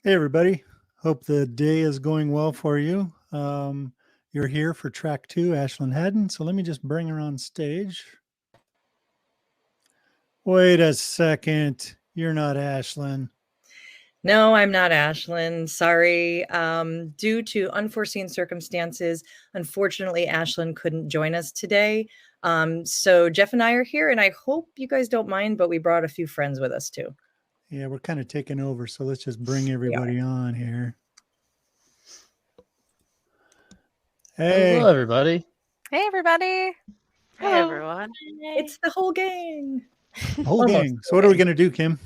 Hey, everybody. Hope the day is going well for you. You're here for track 2, Ashlyn Haddon. So let me just bring her on stage. Wait a second. You're not Ashlyn. No, I'm not Ashlyn. Sorry. Due to unforeseen circumstances, unfortunately, Ashlyn couldn't join us today. So Jeff and I are here, and I hope you guys don't mind, but we brought a few friends with us too. Yeah, we're kind of taking over. So let's just bring everybody on here. Hey. Hello, everybody. Hey, everybody. Hey, Hello. everyone. It's the whole gang. Whole gang. So what are we going to do, Kim?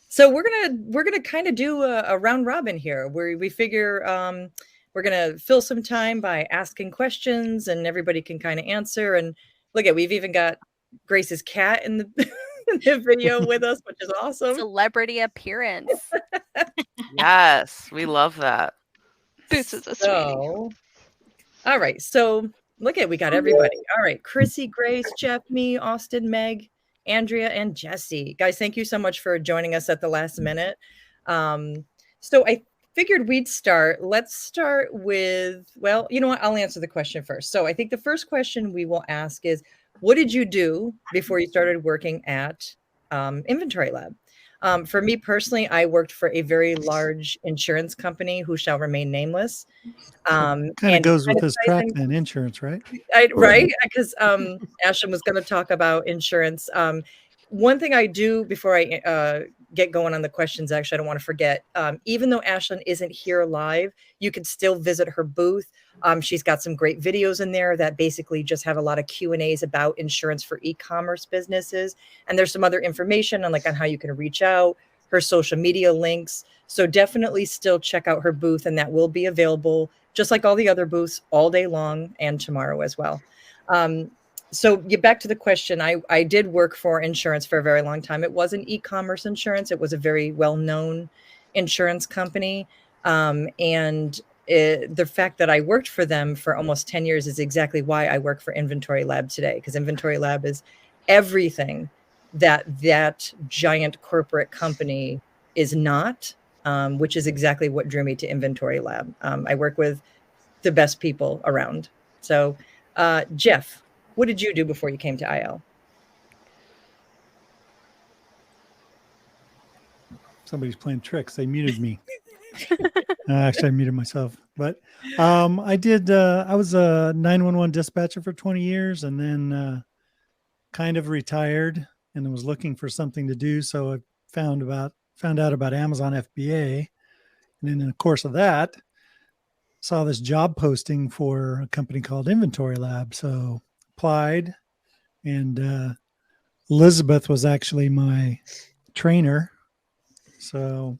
So we're gonna kind of do a round robin here, where we figure we're gonna fill some time by asking questions, and everybody can kind of answer. And look at, we've even got Grace's cat in the, in the video with us, which is awesome. Celebrity appearance. Yes, we love that. Boots is a sweetie. All right, so look at, we got everybody. All right, Chrissy, Grace, Jeff, me, Austin, Meg, Andrea, and Jesse. Guys, thank you so much for joining us at the last minute. So I figured we'd start. Let's start with, well, you know what? I'll answer the question first. So I think the first question we will ask is, what did you do before you started working at InventoryLab? For me personally, I worked for a very large insurance company who shall remain nameless. Kind of goes with this track then, insurance, right? Right, because Ashlyn was going to talk about insurance. One thing I do before I get going on the questions, actually, I don't want to forget, even though Ashlyn isn't here live, you can still visit her booth. She's got some great videos in there that basically just have a lot of Q&As about insurance for e-commerce businesses. And there's some other information on how you can reach out, her social media links. So definitely still check out her booth, and that will be available just like all the other booths all day long and tomorrow as well. So get back to the question. I did work for insurance for a very long time. It wasn't e-commerce insurance. It was a very well-known insurance company. The fact that I worked for them for almost 10 years is exactly why I work for InventoryLab today, because InventoryLab is everything that giant corporate company is not, which is exactly what drew me to InventoryLab. I work with the best people around. So, Jeff, what did you do before you came to IL? Somebody's playing tricks. They muted me. Actually, I muted myself. But I was a 911 dispatcher for 20 years, and then kind of retired and was looking for something to do. So I found out about Amazon FBA. And then in the course of that, saw this job posting for a company called InventoryLab. So applied, and Elizabeth was actually my trainer. So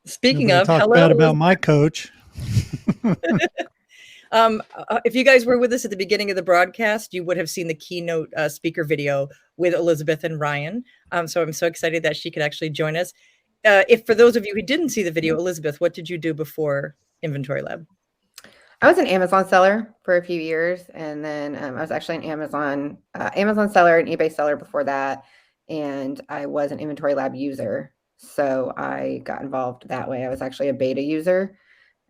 speaking of, talk bad about my coach. If you guys were with us at the beginning of the broadcast, you would have seen the keynote speaker video with Elizabeth and Ryan. So I'm so excited that she could actually join us. If for those of you who didn't see the video, Elizabeth, what did you do before InventoryLab? I was an Amazon seller for a few years, and then I was actually an Amazon seller and eBay seller before that, and I was an InventoryLab user. So I got involved that way. I was actually a beta user,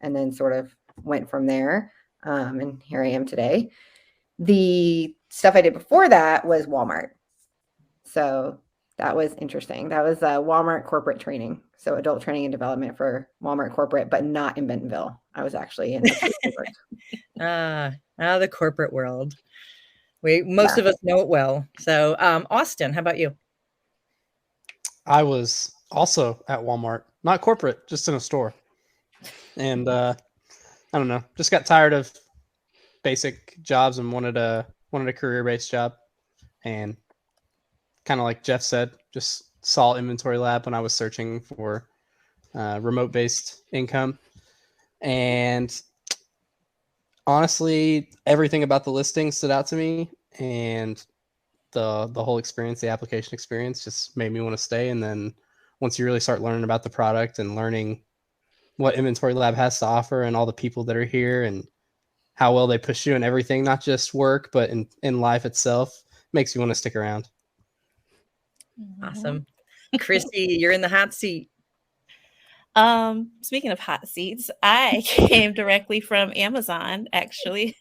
and then sort of went from there. And here I am today. The stuff I did before that was Walmart. So that was interesting. That was Walmart corporate training. So adult training and development for Walmart corporate, but not in Bentonville. I was actually in the corporate world. Most of us know it well. So Austin, how about you? I was also at Walmart, not corporate, just in a store. And I don't know, just got tired of basic jobs and wanted a career-based job. And kind of like Jeff said, just saw InventoryLab when I was searching for remote-based income. And honestly, everything about the listing stood out to me, and the whole experience, the application experience, just made me want to stay. And then once you really start learning about the product and learning what InventoryLab has to offer and all the people that are here and how well they push you in everything, not just work, but in life itself, makes you want to stick around. Awesome. Christy, you're in the hot seat. Speaking of hot seats, I came directly from Amazon, actually.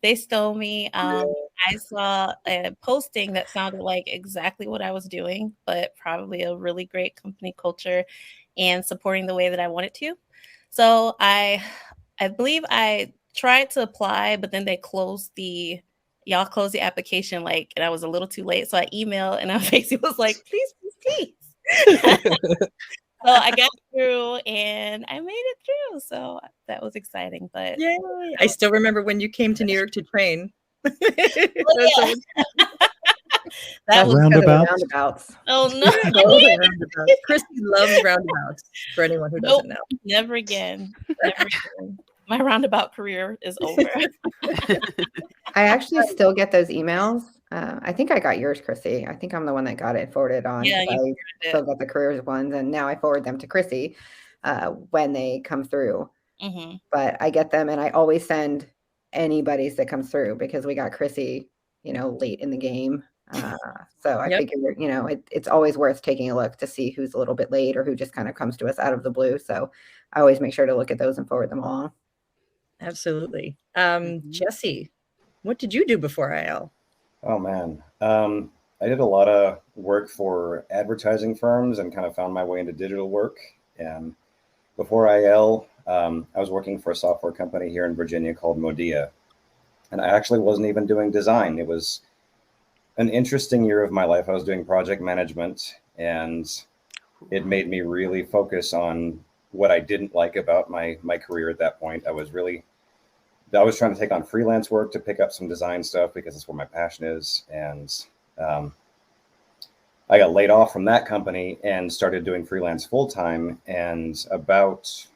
They stole me. I saw a posting that sounded like exactly what I was doing, but probably a really great company culture and supporting the way that I wanted to. So I believe I tried to apply, but then they y'all closed the application and I was a little too late. So I emailed and I basically was like, please, please, please. So I got through and I made it through. So that was exciting. But Yay. I still remember when you came to New York to train. yeah. That was roundabouts. Oh no. Roundabouts. Christy loves roundabouts, for anyone who doesn't know. Never again. Never again. My roundabout career is over. I actually still get those emails. I think I got yours, Chrissy. I think I'm the one that got it forwarded on. Yeah, I still got the careers ones, and now I forward them to Chrissy when they come through. Mm-hmm. But I get them, and I always send anybody's that comes through because we got Chrissy, late in the game. So I figure, it's always worth taking a look to see who's a little bit late or who just kind of comes to us out of the blue. So I always make sure to look at those and forward them along. Absolutely. Jesse, what did you do before IL? Oh, man. I did a lot of work for advertising firms and kind of found my way into digital work. And before IL, I was working for a software company here in Virginia called Modia. And I actually wasn't even doing design. It was an interesting year of my life. I was doing project management, and it made me really focus on what I didn't like about my career at that point. I was trying to take on freelance work to pick up some design stuff because that's where my passion is. And I got laid off from that company and started doing freelance full time. And about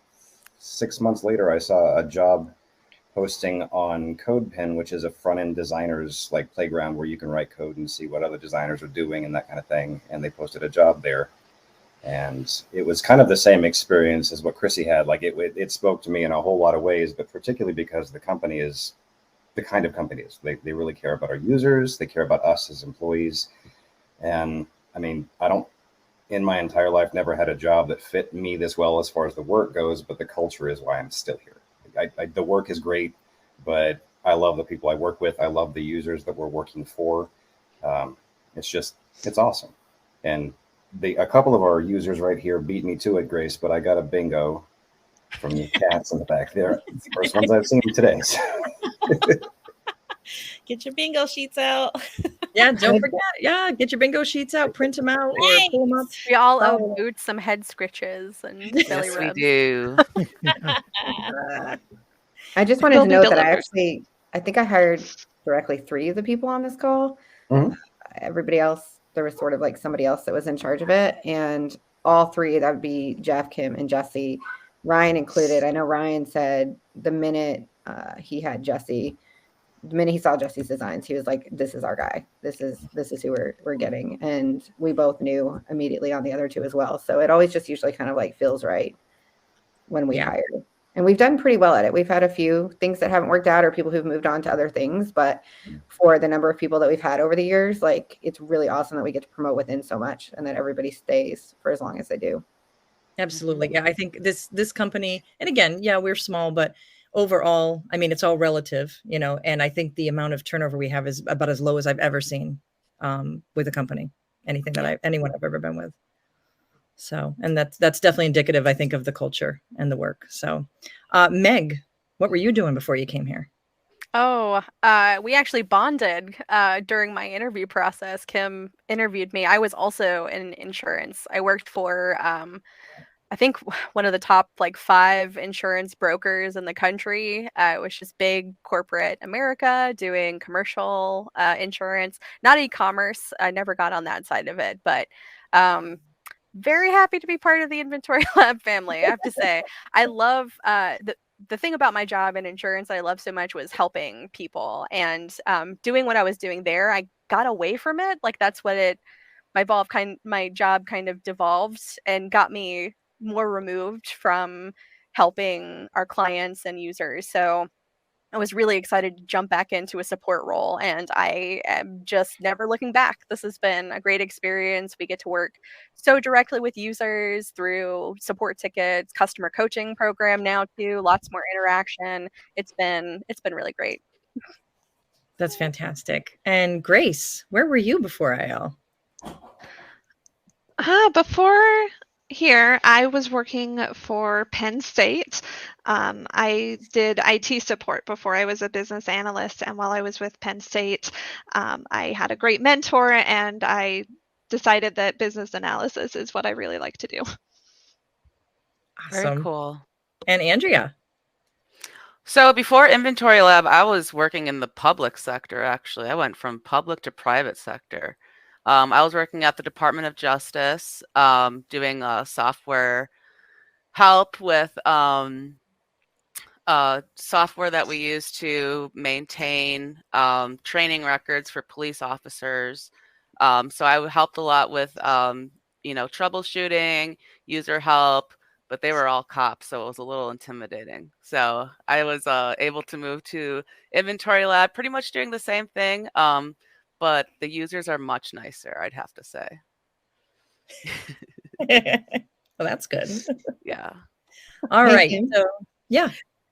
6 months later, I saw a job posting on CodePen, which is a front-end designer's playground where you can write code and see what other designers are doing and that kind of thing. And they posted a job there. And it was kind of the same experience as what Chrissy had. It spoke to me in a whole lot of ways, but particularly because the company is the kind of company it is. They really care about our users. They care about us as employees. And I mean, in my entire life, never had a job that fit me this well as far as the work goes, but the culture is why I'm still here. The work is great, but I love the people I work with. I love the users that we're working for. It's awesome. And a couple of our users right here beat me to it, Grace, but I got a bingo from the cats in the back there. It's the first ones I've seen today. So. Get your bingo sheets out. Yeah, don't forget. Yeah, get your bingo sheets out, print them out, or pull them up. We all owe Boots some head scritches and belly Yes, rubs. we do. I just wanted to note that I think I hired directly 3 of the people on this call. Mm-hmm. Everybody else, there was sort of somebody else that was in charge of it. And all 3, that would be Jeff, Kim, and Jesse, Ryan included. I know Ryan said the minute he had Jesse, the minute he saw Jesse's designs, he was like, this is our guy. This is who we're getting. And we both knew immediately on the other 2 as well. So it always just usually kind of feels right when we hire. And we've done pretty well at it. We've had a few things that haven't worked out or people who've moved on to other things. But for the number of people that we've had over the years, it's really awesome that we get to promote within so much and that everybody stays for as long as they do. Absolutely. Yeah, I think this company, and again, we're small, but overall, I mean, it's all relative, and I think the amount of turnover we have is about as low as I've ever seen with a company, anyone I've ever been with. So, and that's definitely indicative, I think, of the culture and the work. So, Meg, what were you doing before you came here? Oh, we actually bonded during my interview process. Kim interviewed me. I was also in insurance. I worked for, I think, one of the top 5 insurance brokers in the country. It was just big corporate America doing commercial insurance, not e-commerce. I never got on that side of it, but very happy to be part of the InventoryLab family. I have to say, I love the thing about my job in insurance I love so much was helping people and doing what I was doing there. I got away from it. That's what my job kind of devolved and got me more removed from helping our clients and users. So I was really excited to jump back into a support role, and I am just never looking back. This has been a great experience. We get to work so directly with users through support tickets, customer coaching program now too, lots more interaction. It's been really great. That's fantastic. And Grace, where were you before IL? Before here, I was working for Penn State. I did IT support before I was a business analyst. And while I was with Penn State, I had a great mentor, and I decided that business analysis is what I really like to do. Very Awesome. cool. And Andrea? So before InventoryLab, I was working in the public sector, actually. I went from public to private sector. I was working at the Department of Justice, doing software help with software that we use to maintain training records for police officers. So I helped a lot with, troubleshooting, user help, but they were all cops, so it was a little intimidating. So I was able to move to InventoryLab, pretty much doing the same thing, but the users are much nicer, I'd have to say. Well, that's good. Yeah. All Thank right. you. So, yeah.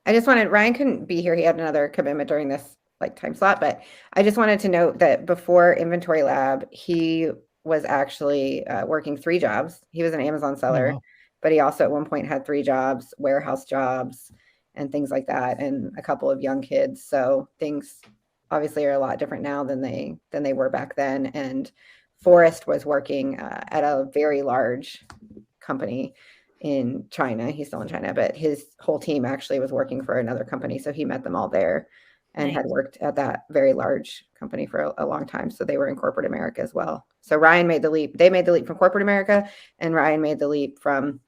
I just wanted, Ryan couldn't be here. He had another commitment during this time slot, but I just wanted to note that before InventoryLab, he was actually working 3 jobs. He was an Amazon seller, wow. but he also at one point had 3 jobs, warehouse jobs and things like that, and a couple of young kids. So things obviously are a lot different now than they were back then. And Forrest was working at a very large company in China. He's still in China, but his whole team actually was working for another company. So he met them all there and had worked at that very large company for a long time. So they were in corporate America as well. So Ryan made the leap. They made the leap from corporate America, and Ryan made the leap from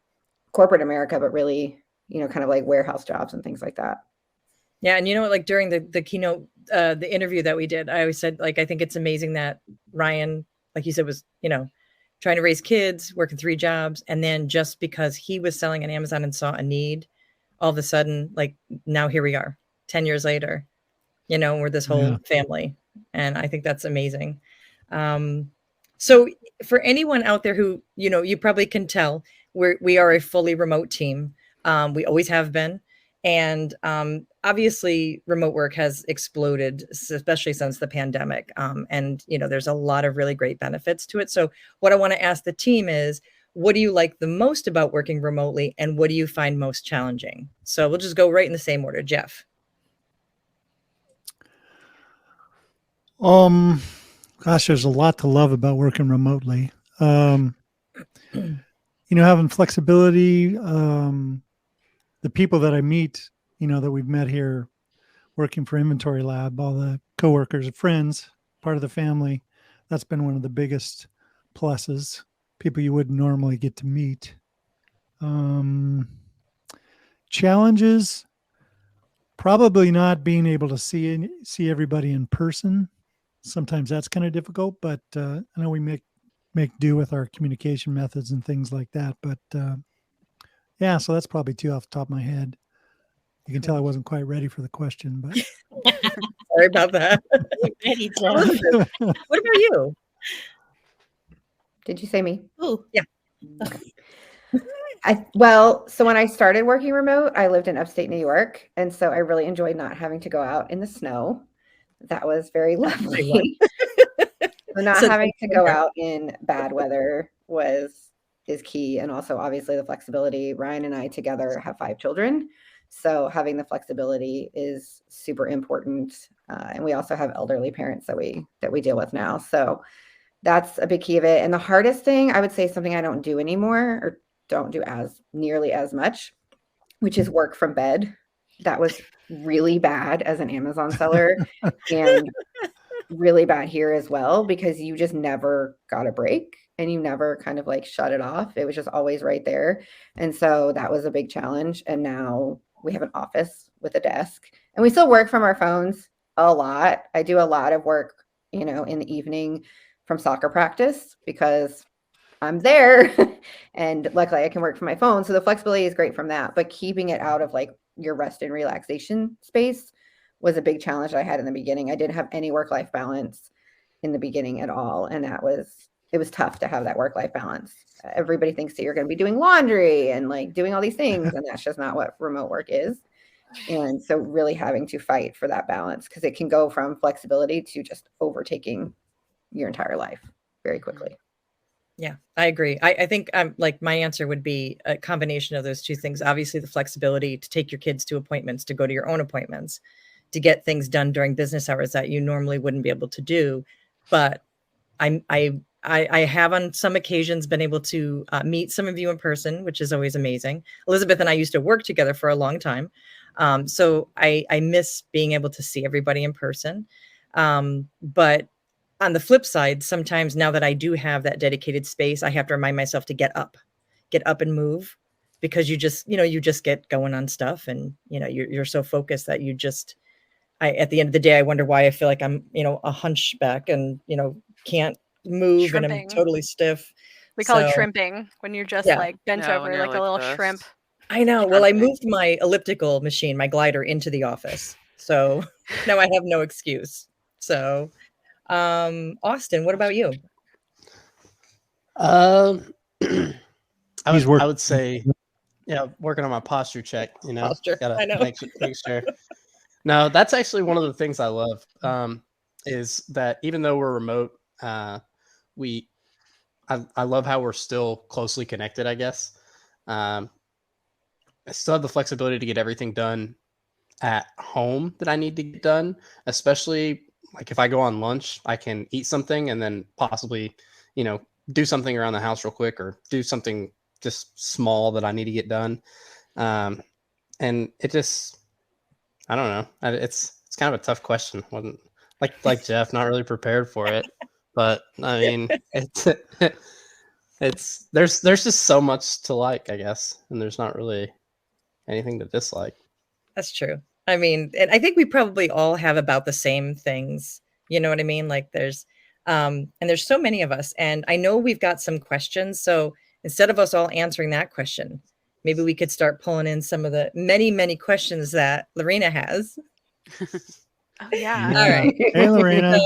corporate America, but really, kind of like warehouse jobs and things like that. Yeah. And like during the keynote, the interview that we did, I always said, I think it's amazing that Ryan, like you said, was, trying to raise kids, working 3 jobs. And then just because he was selling on Amazon and saw a need, all of a sudden, now here we are 10 years later, we're this whole family. And I think that's amazing. So for anyone out there who, you probably can tell we are a fully remote team. We always have been. And obviously remote work has exploded, especially since the pandemic. And, there's a lot of really great benefits to it. So what I want to ask the team is, what do you like the most about working remotely, and what do you find most challenging? So we'll just go right in the same order. Jeff. Gosh, there's a lot to love about working remotely. Having flexibility, the people that I meet, that we've met here working for InventoryLab, all the coworkers, friends, part of the family, that's been one of the biggest pluses. People you wouldn't normally get to meet. Challenges, probably not being able to see everybody in person. Sometimes that's kind of difficult, but I know we make do with our communication methods and things like that. But yeah, so that's probably 2 off the top of my head. You can tell I wasn't quite ready for the question, but sorry about that. Ready, Jeff. What about you? Did you say me? Ooh. Yeah. Okay. So when I started working remote, I lived in upstate New York. And so I really enjoyed not having to go out in the snow. That was very lovely. So not having to go out in bad weather is key. And also obviously the flexibility. Ryan and I together have 5 children. So having the flexibility is super important. And we also have elderly parents that we deal with now. So that's a big key of it. And the hardest thing, I would say, something I don't do anymore, or don't do as nearly as much, which is work from bed. That was really bad as an Amazon seller and really bad here as well, because you just never got a break and you never kind of shut it off. It was just always right there. And so that was a big challenge. And now we have an office with a desk, and we still work from our phones a lot. I do a lot of work, in the evening from soccer practice because I'm there and luckily I can work from my phone. So the flexibility is great from that, but keeping it out of your rest and relaxation space was a big challenge I had in the beginning. I didn't have any work-life balance in the beginning at all. And it was tough to have that work-life balance. Everybody thinks that you're going to be doing laundry and like doing all these things. And that's just not what remote work is. And so really having to fight for that balance, because it can go from flexibility to just overtaking your entire life very quickly. Yeah, I agree. I think like my answer would be a combination of those two things. Obviously, the flexibility to take your kids to appointments, to go to your own appointments, to get things done during business hours that you normally wouldn't be able to do. But I have on some occasions been able to meet some of you in person, which is always amazing. Elizabeth and I used to work together for a long time. So I miss being able to see everybody in person. But on the flip side, sometimes now that I do have that dedicated space, I have to remind myself to get up and move, because you just get going on stuff, and you're so focused that you just, at the end of the day, I wonder why I feel like I'm, a hunchback and, can't move and I'm Shrimping. totally stiff. We call it shrimping, when you're just like bent Yeah, when over you're like a little this. shrimp. I know. Well, I moved my elliptical machine, my glider, into the office. So now I have no excuse. So, Austin, what about you? I He's would working. say, working on my posture check. Posture, gotta I know. make sure. No, that's actually one of the things I love. Is that even though we're remote, I love how we're still closely connected. I guess I still have the flexibility to get everything done at home that I need to get done, especially like if I go on lunch, I can eat something and then possibly, do something around the house real quick, or do something just small that I need to get done. And it just, I don't know. It's kind of a tough question. Wasn't like Jeff, not really prepared for it, but I mean, there's just so much to like, I guess, and there's not really anything to dislike. That's true. I mean, and I think we probably all have about the same things. You know what I mean? Like and there's so many of us, and I know we've got some questions. So instead of us all answering that question, maybe we could start pulling in some of the many, many questions that Lorena has. Oh yeah. All right. Hey, Lorena.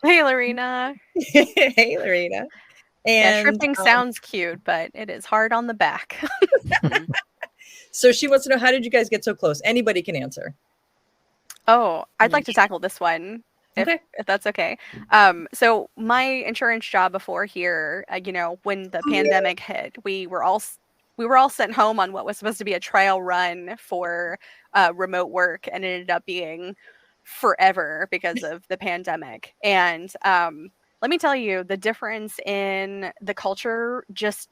Hey, Lorena. Hey, Lorena. Yeah, And shrimping sounds cute, but it is hard on the back. so she wants to know, how did you guys get so close? Anybody can answer. Oh, I'd like to tackle this one, if that's okay. So my insurance job before here, when the pandemic hit, we were all sent home on what was supposed to be a trial run for remote work, and it ended up being forever because of the pandemic. And let me tell you, the difference in the culture just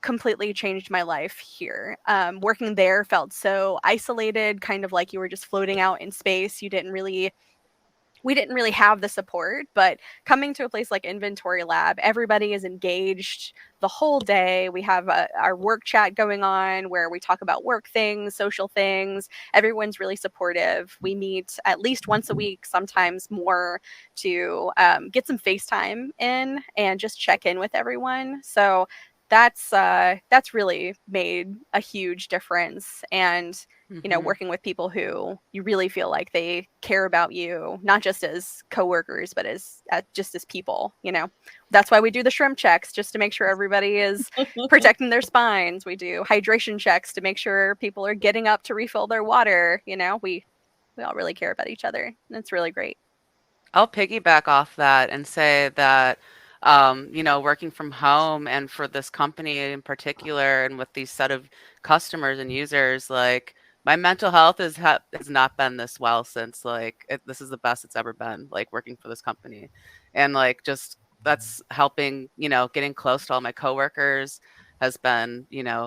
completely changed my life here. Working there felt so isolated, kind of like you were just floating out in space. We didn't really have the support, but coming to a place like InventoryLab, everybody is engaged the whole day. We have our work chat going on where we talk about work things, social things. Everyone's really supportive. We meet at least once a week, sometimes more, to get some FaceTime in and just check in with everyone. So that's really made a huge difference. And working with people who you really feel like they care about you, not just as coworkers, but as just as people. That's why we do the shrimp checks, just to make sure everybody is protecting their spines. We do hydration checks to make sure people are getting up to refill their water. We all really care about each other, and it's really great. I'll piggyback off that and say that, working from home and for this company in particular, and with these set of customers and users, like my mental health has not been this well since this is the best it's ever been, like working for this company. And like, just that's helping, getting close to all my coworkers has been,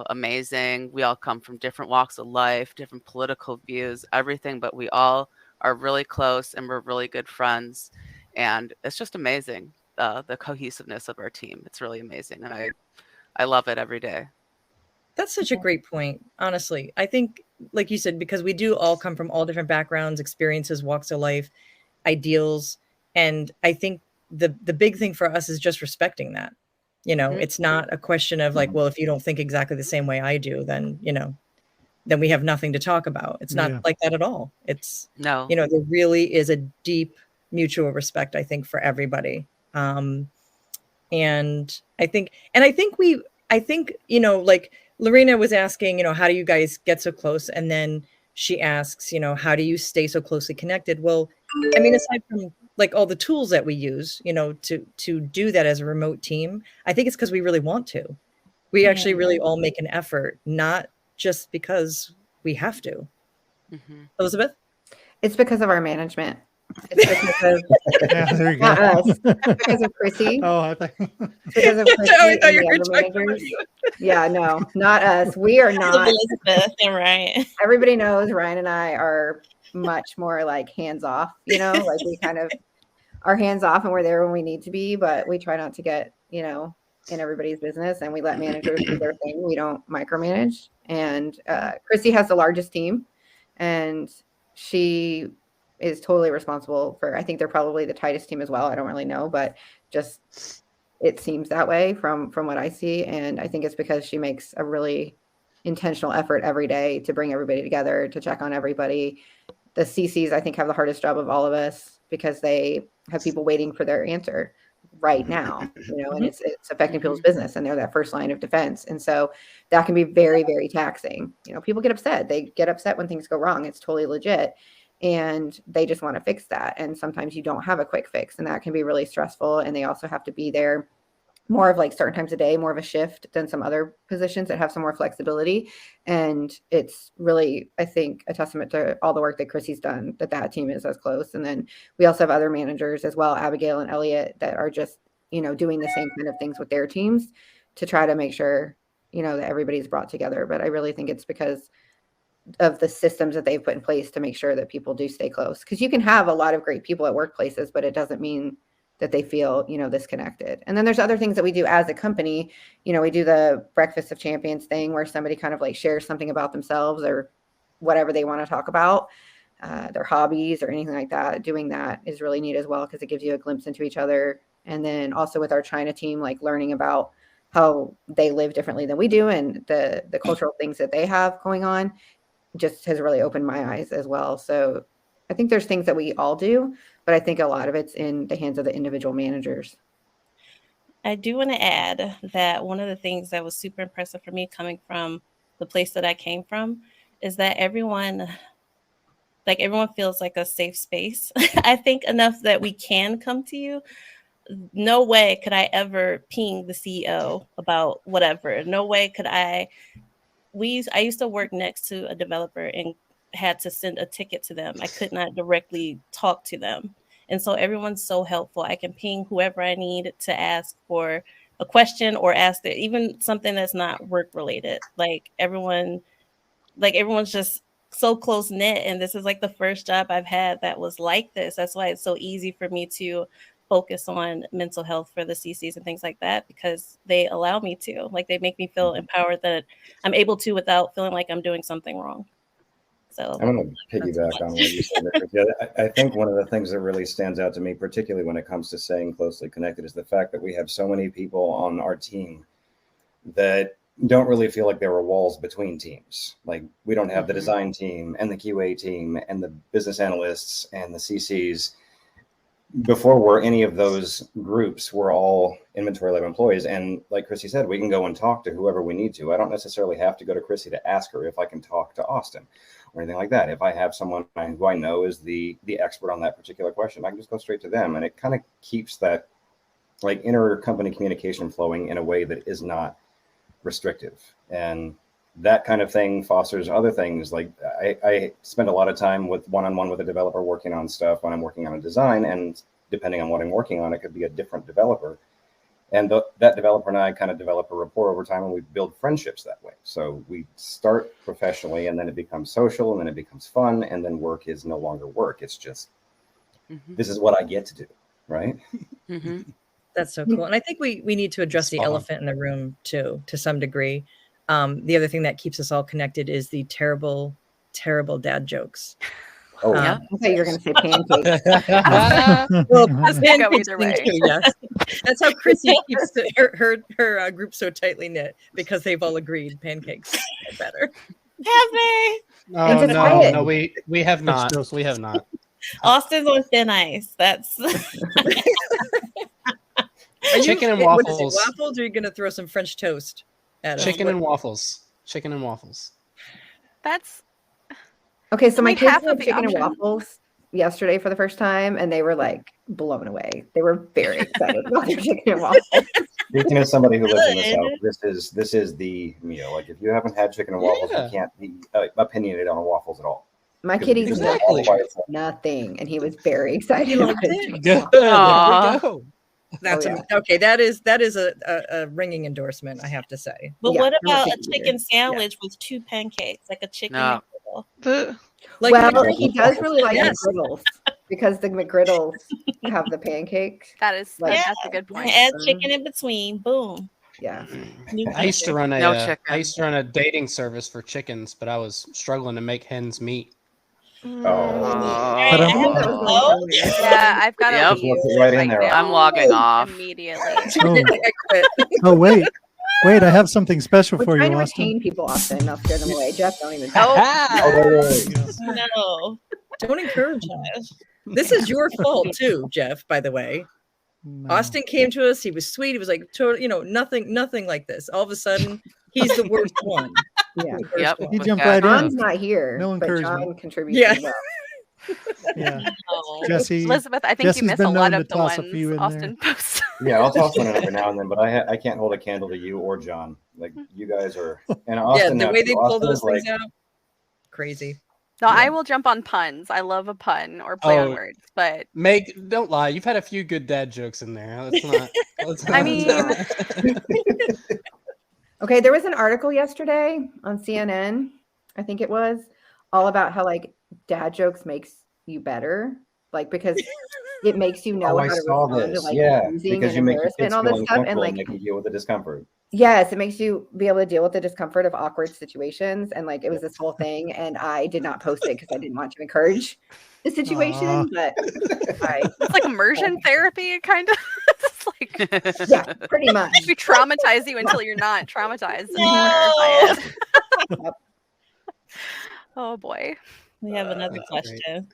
amazing. We all come from different walks of life, different political views, everything, but we all are really close and we're really good friends. And it's just amazing, the cohesiveness of our team. It's really amazing. And I love it every day. That's such a great point. Honestly, I think, like you said, because we do all come from all different backgrounds, experiences, walks of life, ideals. And I think the big thing for us is just respecting that. It's not a question of like, well, if you don't think exactly the same way I do, then, then we have nothing to talk about. It's not Yeah. like that at all. It's, No. you know, there really is a deep mutual respect, I think, for everybody. And I think, you know, like Lorena was asking, you know, how do you guys get so close? And then she asks, you know, how do you stay so closely connected? Well, I mean, aside from like all the tools that we use, you know, to do that as a remote team, I think it's because we really want to. We actually really all make an effort, not just because we have to. Mhm. Elizabeth? It's because of our management. It's because of Yeah, there you go. not us. It's because of Chrissy. Oh, I think. It's because of Chrissy I and thought you the were other talking about managers. you. Yeah, no, not us. We are not. Elizabeth and Ryan. Everybody knows Ryan and I are much more like hands off, you know, like we kind of are hands off and we're there when we need to be, but we try not to get, you know, in everybody's business, and we let managers do their thing. We don't micromanage. And Chrissy has the largest team, and she is totally responsible for, I think they're probably the tightest team as well. I don't really know, but just it seems that way from what I see. And I think it's because she makes a really intentional effort every day to bring everybody together, to check on everybody. The CCs, I think, have the hardest job of all of us because they have people waiting for their answer right now, you know, and it's affecting people's business, and they're that first line of defense. And so that can be very, very taxing. You know, people get upset. They get upset when things go wrong. It's totally legit. And they just want to fix that. And sometimes you don't have a quick fix, and that can be really stressful. And they also have to be there more of like certain times a day, more of a shift than some other positions that have some more flexibility. And it's really, I think, a testament to all the work that Chrissy's done that team is as close. And then we also have other managers as well, Abigail and Elliot, that are just, you know, doing the same kind of things with their teams to try to make sure, you know, that everybody's brought together. But I really think it's because of the systems that they've put in place to make sure that people do stay close. Because you can have a lot of great people at workplaces, but it doesn't mean that they feel, you know, disconnected. And then there's other things that we do as a company. You know, we do the Breakfast of Champions thing where somebody kind of like shares something about themselves or whatever they want to talk about, their hobbies or anything like that. Doing that is really neat as well because it gives you a glimpse into each other. And then also with our China team, like learning about how they live differently than we do and the cultural things that they have going on just has really opened my eyes as well. So I think there's things that we all do, but I think a lot of it's in the hands of the individual managers. I do want to add that one of the things that was super impressive for me coming from the place that I came from is that everyone feels like a safe space. I think enough that we can come to you. No way could I ever ping the CEO about whatever. No way could I used to work next to a developer and had to send a ticket to them. I could not directly talk to them. And so everyone's so helpful. I can ping whoever I need to ask for a question or ask even something that's not work related. Like everyone's just so close knit. And this is like the first job I've had that was like this. That's why it's so easy for me to focus on mental health for the CCs and things like that, because they allow me to. Like they make me feel empowered that I'm able to without feeling like I'm doing something wrong. So I'm going to piggyback on what you said there. I think one of the things that really stands out to me, particularly when it comes to staying closely connected, is the fact that we have so many people on our team that don't really feel like there were walls between teams. Like we don't have the design team and the QA team and the business analysts and the CCs. Before we're any of those groups, we're all InventoryLab employees. And like Chrissy said, we can go and talk to whoever we need to. I don't necessarily have to go to Chrissy to ask her if I can talk to Austin or anything like that. If I have someone who I know is the expert on that particular question, I can just go straight to them. And it kind of keeps that like inter-company communication flowing in a way that is not restrictive. And that kind of thing fosters other things. Like I spend a lot of time with one-on-one with a developer working on stuff when I'm working on a design, and depending on what I'm working on, it could be a different developer. And that developer and I kind of develop a rapport over time, and we build friendships that way. So we start professionally, and then it becomes social, and then it becomes fun, and then work is no longer work. It's just, this is what I get to do, right? That's so cool. And I think we need to address the elephant in the room too, to some degree. The other thing that keeps us all connected is the terrible, terrible dad jokes. Oh, I thought you were going to say pancakes. Well, go either way. Too, yes. That's how Chrissy keeps her group so tightly knit, because they've all agreed pancakes are better. Have they? Oh just try no, it. no, we have not. toast. We have not. Austin's on thin ice. That's Chicken and what is it, waffles. waffles, or are you going to throw some French toast at us? Chicken and waffles. Chicken and waffles. That's Okay, so my like kids half had of the chicken and option. waffles yesterday for the first time, and they were like blown away. They were very excited about their chicken and waffles. Speaking as somebody who lives in the Good. South, this is the meal. Like if you haven't had chicken and waffles, Yeah. you can't be opinionated on waffles at all. My Because kid it's eats just Exactly. all by itself. nothing, and he was very excited. He about liked his it? chicken and Good. waffles. There Aw. we go. That's yeah. okay. That is a ringing endorsement, I have to say. But Yeah, what I'm a about a picky eater. chicken sandwich with 2 pancakes, like a chicken No. McGriddle? Ugh. Like Well, McGriddles. he does really like Yes. McGriddles because the McGriddles have the pancakes. That is Like- that's a good point. Add chicken in between. Boom. Yeah. New I used to run a No I chicken. used to run a dating service for chickens, but I was struggling to make hens meet. Mm. But I I'm- knew that was going Oh. somewhere. Yeah, I've got Yep. to Just look it right in there. I'm logging off. immediately. Oh, I quit. oh wait. Wait, I have something special We're for trying you, to Austin. retain people, Austin, not scare them away. Jeff, don't even. Oh. No. Don't encourage him. This is your fault too, Jeff, by the way. No. Austin came to us. He was sweet. He was like, nothing like this. All of a sudden, he's the worst one. Yeah. The worst Yep. one. He jumped Okay. right John's in. not here, No but encouragement. John contributes Yeah. as well. Yeah. No. Jesse. Elizabeth, I think Jesse's you missed been a lot known of to the toss a ones few in Austin posts. Yeah, I'll toss one in every now and then, but I can't hold a candle to you or John. Like you guys are, and Austin. Yeah, the now, way too. they pull Austin those is like, things out, crazy. No, Yeah. I will jump on puns. I love a pun or play on Oh. words, but Don't lie. You've had a few good dad jokes in there. Let's not. Let's I not- mean- Okay, there was an article yesterday on CNN, I think it was, all about how like dad jokes makes you better, like because it makes you know oh, I how to saw respond to this. like Yeah, abusing because and you make your embarrassment kids and all feel this stuff, and uncomfortable like and make you deal with the discomfort. yes, it makes you be able to deal with the discomfort of awkward situations, and like it was this whole thing, and I did not post it because I didn't want to encourage the situation, Aw. but I it's like immersion therapy, kind of. It's like yeah, pretty much. we traumatize you until you're not traumatized No. anymore by it. Yep. Oh boy. We have another That's great. question.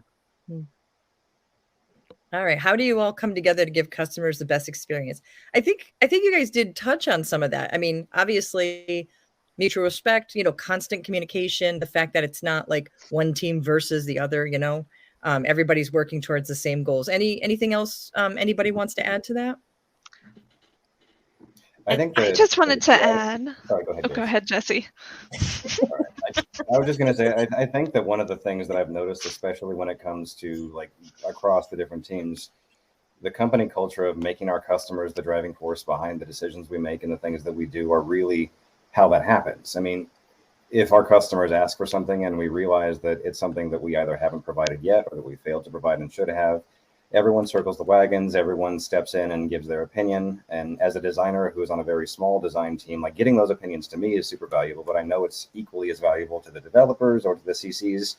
All right. How do you all come together to give customers the best experience? I think you guys did touch on some of that. I mean, obviously, mutual respect, constant communication, the fact that it's not like one team versus the other, everybody's working towards the same goals. Anything else anybody wants to add to that? I think I that- just wanted to add. Sorry, go ahead. Oh, go ahead, Jesse. I was just going to say, I think that one of the things that I've noticed, especially when it comes to like across the different teams, the company culture of making our customers the driving force behind the decisions we make and the things that we do are really how that happens. I mean, if our customers ask for something and we realize that it's something that we either haven't provided yet or that we failed to provide and should have, everyone circles the wagons, everyone steps in and gives their opinion. And as a designer who is on a very small design team, like getting those opinions to me is super valuable, but I know it's equally as valuable to the developers or to the CCs.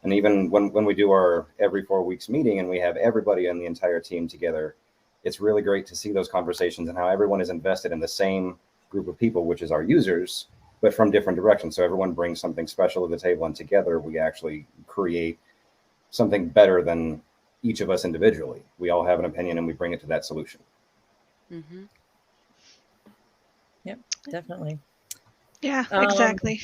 And even when we do our every 4 weeks meeting and we have everybody on the entire team together, it's really great to see those conversations and how everyone is invested in the same group of people, which is our users, but from different directions. So everyone brings something special to the table, and together we actually create something better than each of us individually. We all have an opinion and we bring it to that solution. Mm-hmm. Yep, definitely. Yeah, Um, exactly.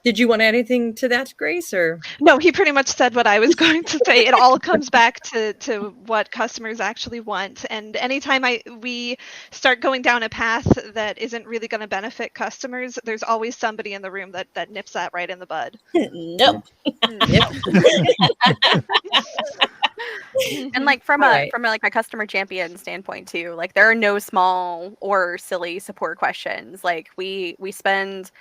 Did you want to add anything to that, Grace, or? No, he pretty much said what I was going to say. It all comes back to what customers actually want. And anytime we start going down a path that isn't really going to benefit customers, there's always somebody in the room that nips that right in the bud. Nope. And like from Right. a customer champion standpoint too, like there are no small or silly support questions. Like we spend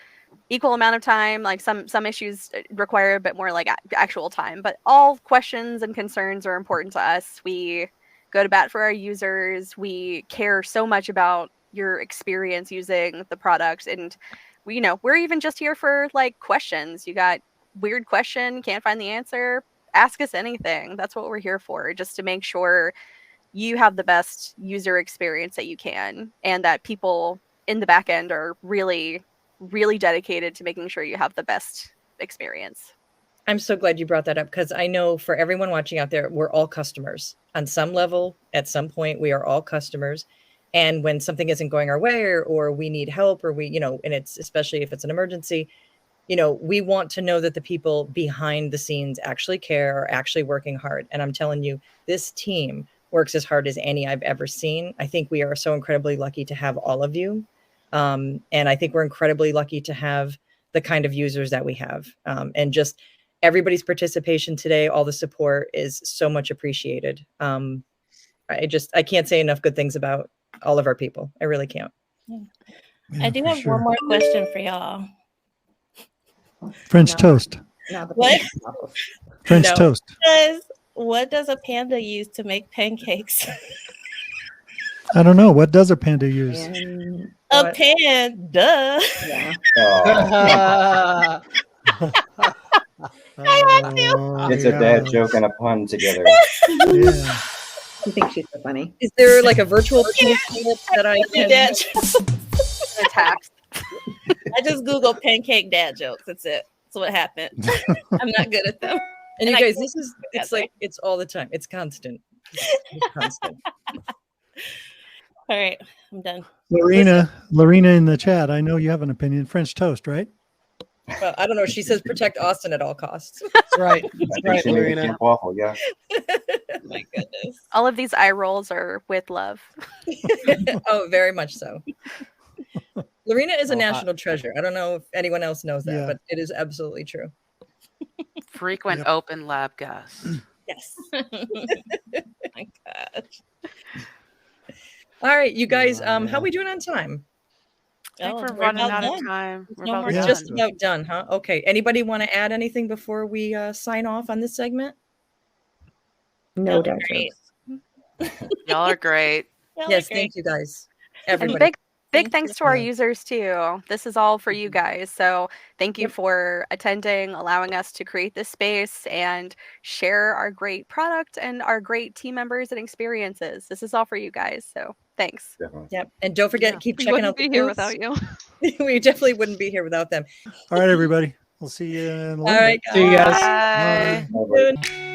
equal amount of time, like some issues require a bit more like actual time, but all questions and concerns are important to us. We go to bat for our users. We care so much about your experience using the product, and we're even just here for like questions. You got weird question, can't find the answer, ask us anything. That's what we're here for, just to make sure you have the best user experience that you can, and that people in the back end are really really dedicated to making sure you have the best experience. I'm so glad you brought that up, because I know for everyone watching out there, we're all customers on some level. At some point, we are all customers. And when something isn't going our way, or we need help, or we, and it's especially if it's an emergency, we want to know that the people behind the scenes actually care, are actually working hard. And I'm telling you, this team works as hard as any I've ever seen. I think we are so incredibly lucky to have all of you. And I think we're incredibly lucky to have the kind of users that we have. And just everybody's participation today, all the support is so much appreciated. I can't say enough good things about all of our people. I really can't. Yeah, Yeah, I do for have sure. one more question for y'all. French No. toast. No, the What? pancake waffles. French No. toast. What does a panda use to make pancakes? I don't know. What does a panda use? And A What? pan, duh. yeah. Oh, Oh, it's a dad joke and a pun together. Yeah. I think she's so funny. Is there like a virtual penis clip that I Do can? dad Attacked. I just Googled pancake dad jokes. That's it. That's what happened. I'm not good at them. And you I guys, can't it's together. like, it's all the time. It's constant. It's constant. All right, I'm done. Lorena in the chat. I know you have an opinion. French toast, right? Well, I don't know. She says protect Austin at all costs. That's right. I That's think right, she made a Lorena. camp waffle, yeah. My goodness. All of these eye rolls are with love. Oh, very much so. Lorena is a Oh, national treasure. I don't know if anyone else knows that, Yeah. but it is absolutely true. Frequent Yep. open lab guest. Yes. My gosh. All right, you guys. Oh, How man. we doing on time? I think Oh, we're we're running about out of done. time. We're No about more We're Yeah. done. just about done, huh? Okay. Anybody want to add anything before we sign off on this segment? No Y'all dad are great. jokes. Y'all are great. Y'all are Yes, great. thank you guys. And Everybody. big Thank thanks you. to our Yeah. users too. This is all for you guys. So thank you Yep. for attending, allowing us to create this space and share our great product and our great team members and experiences. This is all for you guys. So thanks. Definitely. Yep. And don't forget, Yeah. keep We checking wouldn't out the be here booths. without you. We definitely wouldn't be here without them. All right, everybody. We'll see you in a little All right, bit. See you guys. Bye. Bye. Nobody- Good.